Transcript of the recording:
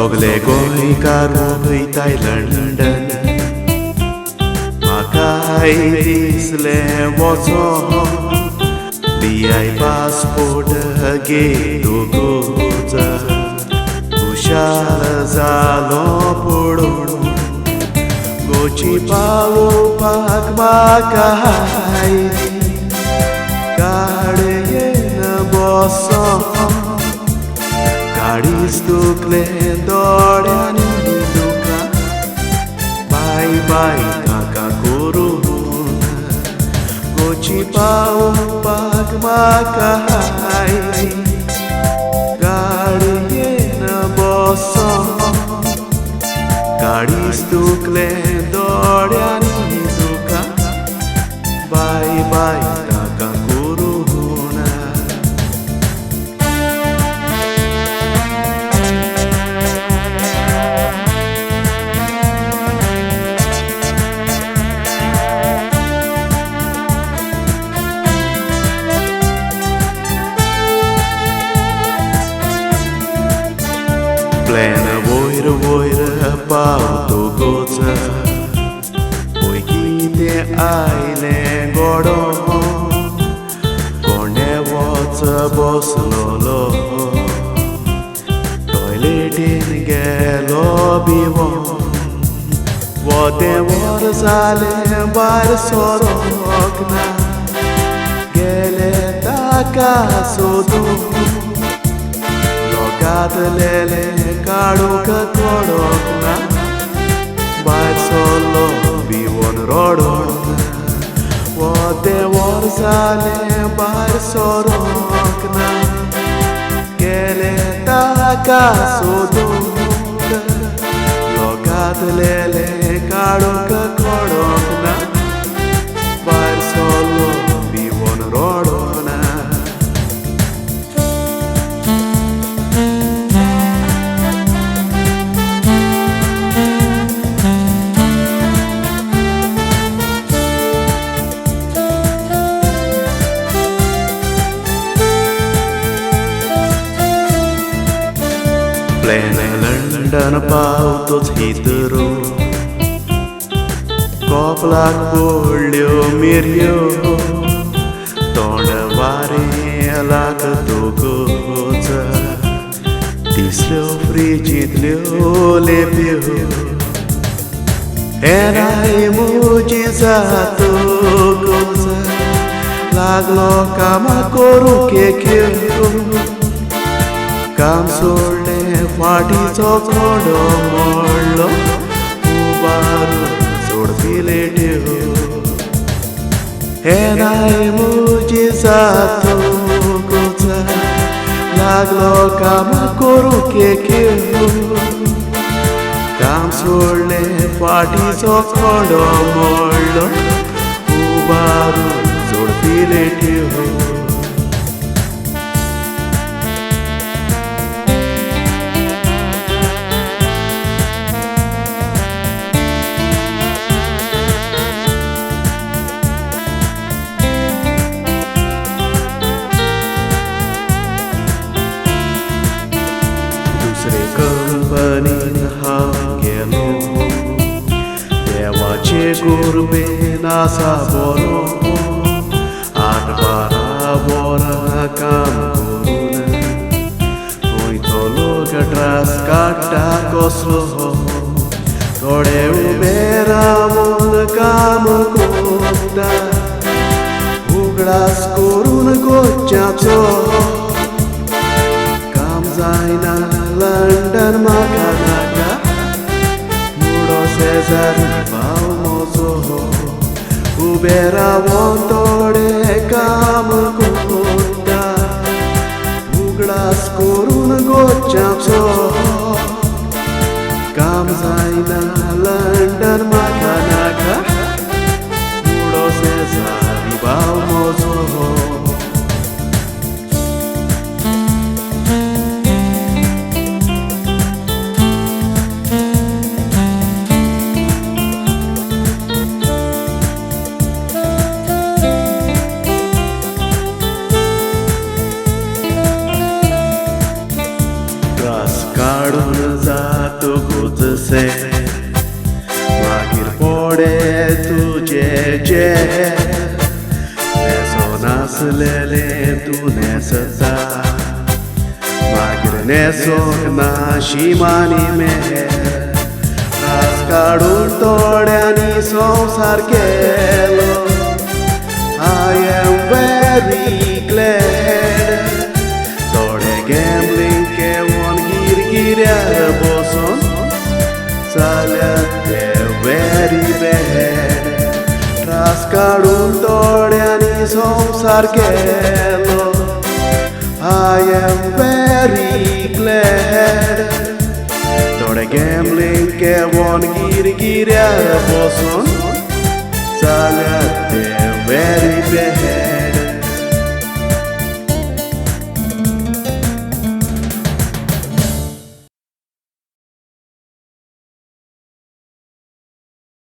सगळे गोंयकार वयताय लंडन म्हाकाय दिसलें वचोन दियाय पासपोर्ट घेतकूच हुशार जालो पडून गोंयची पावोवपाक म्हाकाय गाडयेन बसोन गाडीच दुखलें दोळ्यांनी तुका बाय बाय नाका करून गोंयची पावोवपाक म्हाकाय गाडयेन बसोन गाडीच दुखलें दोळ्यांनी तुका बाय बाय नाका करून प्लेन वयर वयर पावतकूच पळय कितें आयलें घडोवन कोंडे वच बसलोलो टॉयलेटीन गेलो भिवून वदें वर जालें भायर सरोंक ना गेलें ताका सोदून लोकांतलेलें काडूंक कोडोंक ना भायर सरलो भिवून रडोन वदें वर जालें भायर सरोंक ना गेलें ताका सोदून लोकांतलेलें काडूंक कोडोंक ना भायर सरलो भिवून रडोन प्लेन लंडन पावतोच हितरो कपलाक पडल्यो मिरयो तोंड वारें लागतकूच दिसल्यो फ्रिजींतल्यो लेपयो हेराय मुजी जातकूच लागलो कामाक करूंक केक्यो काम सोडलें फाटीचो कोडो मोडलो उबारून सोडपी लेट्यो हेराय मुजी जातकूच लागलो कामाक करूंक केक्यो काम सोडलें फाटीचो कोडो मोडलो उबारून सोडपी लेट्यो कंपनीन हांव गेलो देवाचे कुरबेन आसा बरो 8-12 वरां काम करून वयतो लोक त्रास काडटा कसलो थोडे उबे रावून काम कोत्ता उगडास करून गोंयच्याचो काम जायना लंडन म्हाका नाका मुडो शेजारी भाव म्हजो उबे रावून थोडे काम कोत्ता उगडास करून गोंयच्याचो काम जायना लंडन म्हाका नाका मुडो शेजारी भाव म्हजो काडून जा से मागीर पडे तुझे जे नेसो नासलेले तू नेसता मागीर नेसो नाशिमानी मेहेर रास काढून तोड्यांनी संसार केलो I am very glad थोडे गॅमलिंग केवून गिरगिऱ्यार बसून जाल्यार ते very bad रास काढून तोड्यांनी संसार केलो I am very glad थोडे गॅमलिंग केवून गिरगिऱ्यार बसून जाल्यार ते very bad